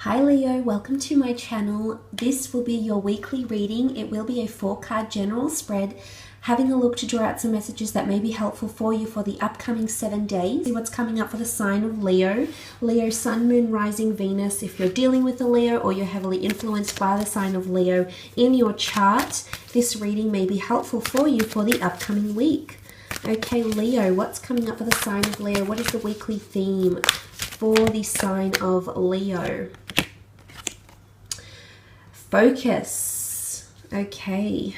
Hi Leo, welcome to my channel. This will be your weekly reading. It will be a 4-card general spread, having a look to draw out some messages that may be helpful for you for the upcoming 7 days. See what's coming up for the sign of Leo. Leo, Sun, Moon, Rising, Venus. If you're dealing with a Leo or you're heavily influenced by the sign of Leo in your chart, this reading may be helpful for you for the upcoming week. Okay, Leo, what's coming up for the sign of Leo? What is the weekly theme for the sign of Leo? Focus. Okay.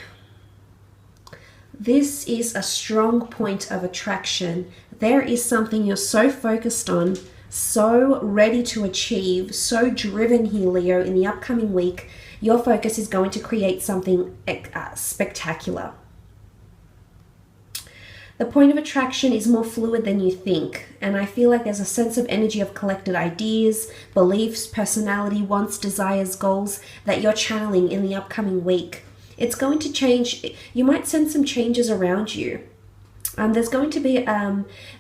This is a strong point of attraction. There is something you're so focused on, so ready to achieve, so driven here, Leo, in the upcoming week. Your focus is going to create something spectacular. The point of attraction is more fluid than you think, and I feel like there's a sense of energy of collected ideas, beliefs, personality, wants, desires, goals that you're channeling in the upcoming week. It's going to change. You might sense some changes around you. There's going to be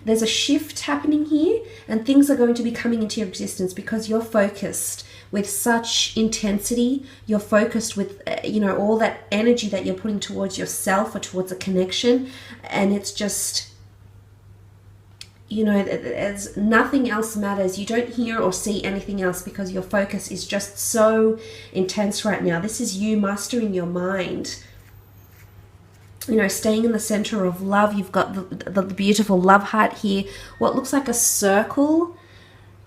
there's a shift happening here, and things are going to be coming into your existence because you're focused with such intensity. You're focused with all that energy that you're putting towards yourself or towards a connection, and it's just there's nothing else matters. You don't hear or see anything else because your focus is just so intense right now. This is you mastering your mind. Staying in the center of love. You've got the beautiful love heart here. What looks like a circle.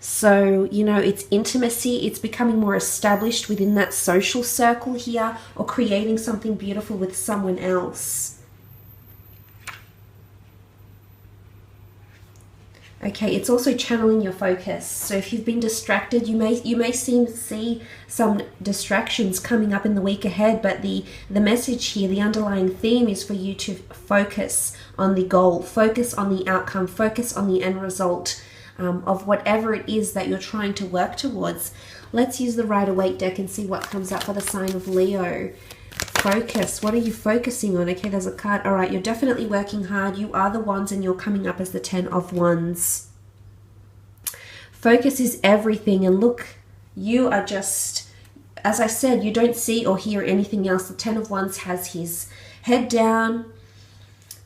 So, it's intimacy. It's becoming more established within that social circle here, or creating something beautiful with someone else. Okay, it's also channeling your focus. So if you've been distracted, you may see some distractions coming up in the week ahead, but the message here, the underlying theme is for you to focus on the goal, focus on the outcome, focus on the end result of whatever it is that you're trying to work towards. Let's use the Rider-Waite deck and see what comes up for the sign of Leo. Focus. What are you focusing on? Okay, there's a card. All right, you're definitely working hard. You are the Wands, and you're coming up as the 10 of Wands. Focus is everything. And look, you are just, as I said, you don't see or hear anything else. The 10 of Wands has his head down.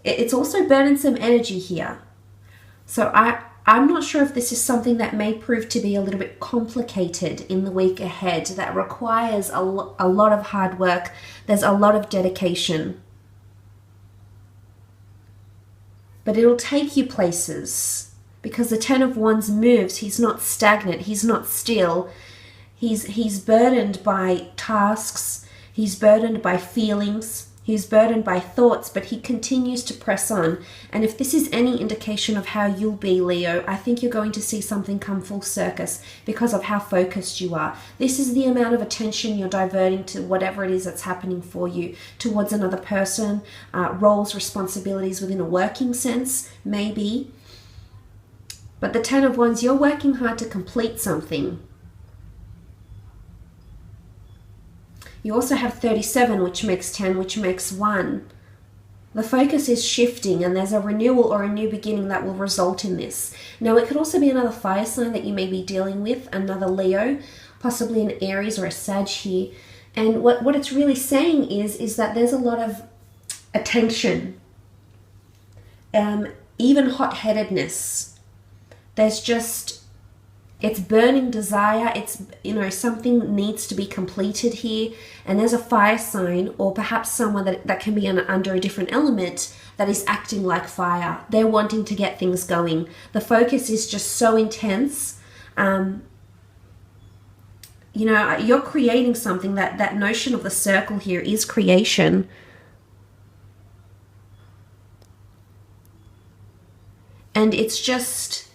It's also burdensome energy here. So I'm not sure if this is something that may prove to be a little bit complicated in the week ahead, that requires a lot of hard work. There's a lot of dedication. But it'll take you places, because the 10 of Wands moves. He's not stagnant. He's not still. He's burdened by tasks. He's burdened by feelings. He's burdened by thoughts, but he continues to press on. And if this is any indication of how you'll be, Leo, I think you're going to see something come full circus because of how focused you are. This is the amount of attention you're diverting to whatever it is that's happening for you, towards another person, roles, responsibilities within a working sense, maybe. But the 10 of Wands, you're working hard to complete something. You also have 37, which makes 10, which makes 1. The focus is shifting, and there's a renewal or a new beginning that will result in this. Now, it could also be another fire sign that you may be dealing with, another Leo, possibly an Aries or a Sag here. And what it's really saying is that there's a lot of attention, even hot-headedness. There's just, it's burning desire. It's, something needs to be completed here. And there's a fire sign, or perhaps someone that can be under a different element that is acting like fire. They're wanting to get things going. The focus is just so intense. You're creating something. That notion of the circle here is creation. And it's just,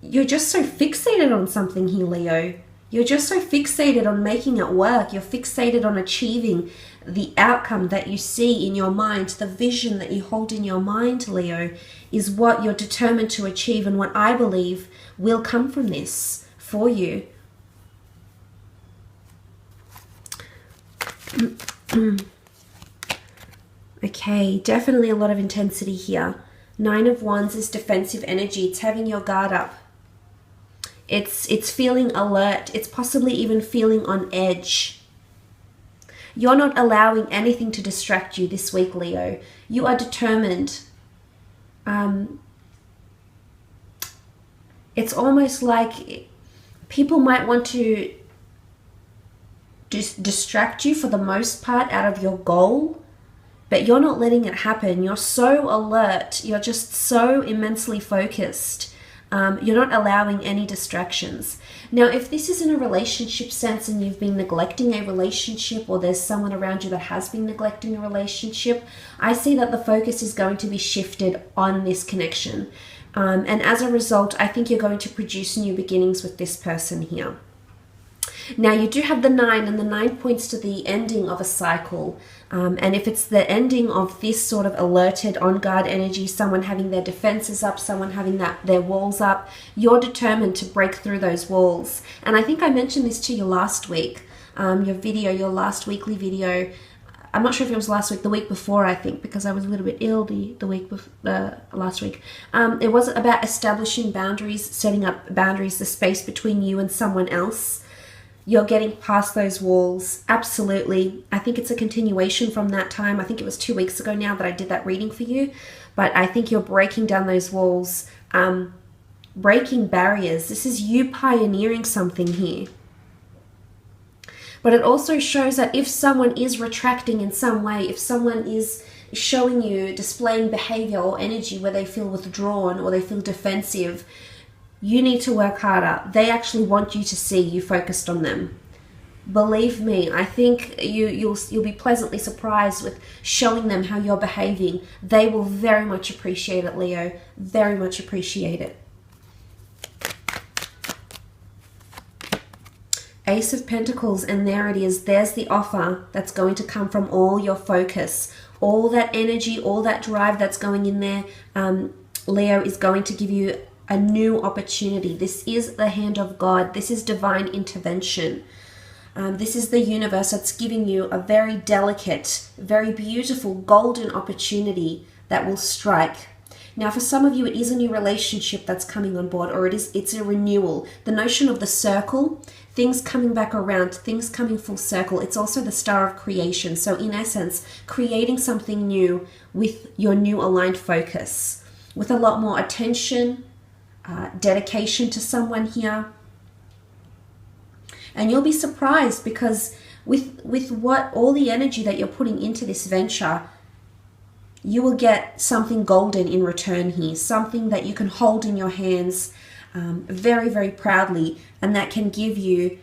you're just so fixated on something here, Leo. You're just so fixated on making it work. You're fixated on achieving the outcome that you see in your mind. The vision that you hold in your mind, Leo, is what you're determined to achieve, and what I believe will come from this for you. Okay, definitely a lot of intensity here. 9 of Wands is defensive energy. It's having your guard up. It's feeling alert. It's possibly even feeling on edge. You're not allowing anything to distract you this week, Leo. You are determined. It's almost like people might want to distract you for the most part out of your goal, but you're not letting it happen. You're so alert. You're just so immensely focused. You're not allowing any distractions. Now, if this is in a relationship sense and you've been neglecting a relationship, or there's someone around you that has been neglecting a relationship, I see that the focus is going to be shifted on this connection. And as a result, I think you're going to produce new beginnings with this person here. Now, you do have the 9, and the 9 points to the ending of a cycle. And if it's the ending of this sort of alerted, on-guard energy, someone having their defenses up, someone having their walls up, you're determined to break through those walls. And I think I mentioned this to you last week, your last weekly video. I'm not sure if it was last week, the week before, I think, because I was a little bit ill the week before, last week. It was about establishing boundaries, setting up boundaries, the space between you and someone else. You're getting past those walls. Absolutely. I think it's a continuation from that time. I think it was 2 weeks ago now that I did that reading for you. But I think you're breaking down those walls, breaking barriers. This is you pioneering something here. But it also shows that if someone is retracting in some way, if someone is showing you, displaying behavior or energy where they feel withdrawn or they feel defensive, you need to work harder. They actually want you to see you focused on them. Believe me, I think you'll be pleasantly surprised with showing them how you're behaving. They will very much appreciate it, Leo. Very much appreciate it. Ace of Pentacles, and there it is. There's the offer that's going to come from all your focus. All that energy, all that drive that's going in there, Leo, is going to give you a new opportunity. This is the hand of God. This is divine intervention. This is the universe that's giving you a very delicate, very beautiful, golden opportunity that will strike. Now, for some of you, it is a new relationship that's coming on board, or it's a renewal. The notion of the circle, things coming back around, things coming full circle. It's also the star of creation. So in essence, creating something new with your new aligned focus, with a lot more attention, dedication to someone here. And you'll be surprised, because with what all the energy that you're putting into this venture, you will get something golden in return here, something that you can hold in your hands very, very proudly, and that can give you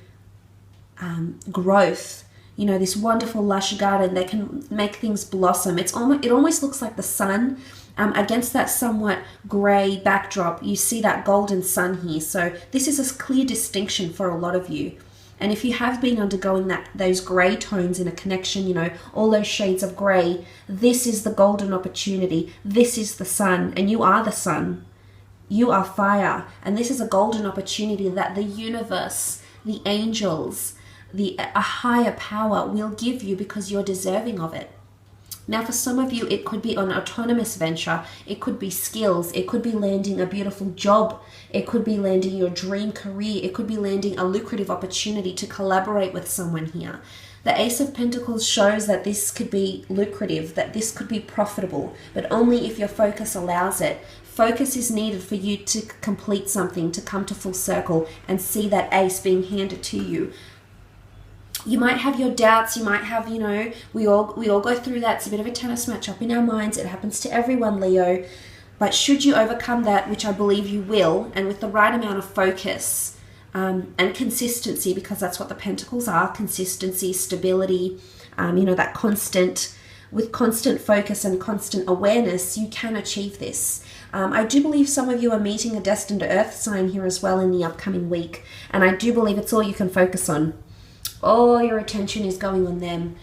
growth. You know, this wonderful lush garden that can make things blossom. It almost looks like the sun. Against that somewhat grey backdrop, you see that golden sun here. So this is a clear distinction for a lot of you. And if you have been undergoing those grey tones in a connection, you know, all those shades of grey, this is the golden opportunity. This is the sun, and you are the sun. You are fire. And this is a golden opportunity that the universe, the angels, a higher power will give you because you're deserving of it. Now, for some of you, it could be an autonomous venture. It could be skills. It could be landing a beautiful job. It could be landing your dream career. It could be landing a lucrative opportunity to collaborate with someone here. The Ace of Pentacles shows that this could be lucrative, that this could be profitable, but only if your focus allows it. Focus is needed for you to complete something, to come to full circle and see that ace being handed to you. You might have your doubts, you might have, you know, we all go through that. It's a bit of a tennis match up in our minds. It happens to everyone, Leo. But should you overcome that, which I believe you will, and with the right amount of focus and consistency, because that's what the Pentacles are, consistency, stability, you know, that with constant focus and constant awareness, you can achieve this. I do believe some of you are meeting a destined earth sign here as well in the upcoming week. And I do believe it's all you can focus on. All your attention is going on them.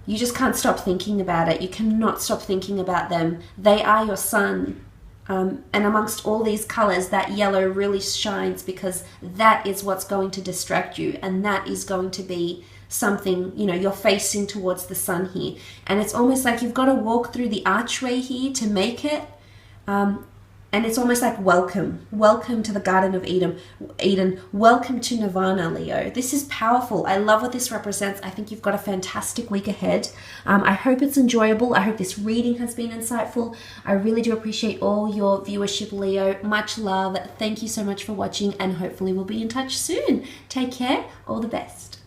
You just can't stop thinking about it. You cannot stop thinking about them. They are your sun. And amongst all these colors, that yellow really shines, because that is what's going to distract you. And that is going to be something, you know, you're facing towards the sun here. And it's almost like you've got to walk through the archway here to make it. And it's almost like welcome. Welcome to the Garden of Eden. Welcome to Nirvana, Leo. This is powerful. I love what this represents. I think you've got a fantastic week ahead. I hope it's enjoyable. I hope this reading has been insightful. I really do appreciate all your viewership, Leo. Much love. Thank you so much for watching, and hopefully we'll be in touch soon. Take care. All the best.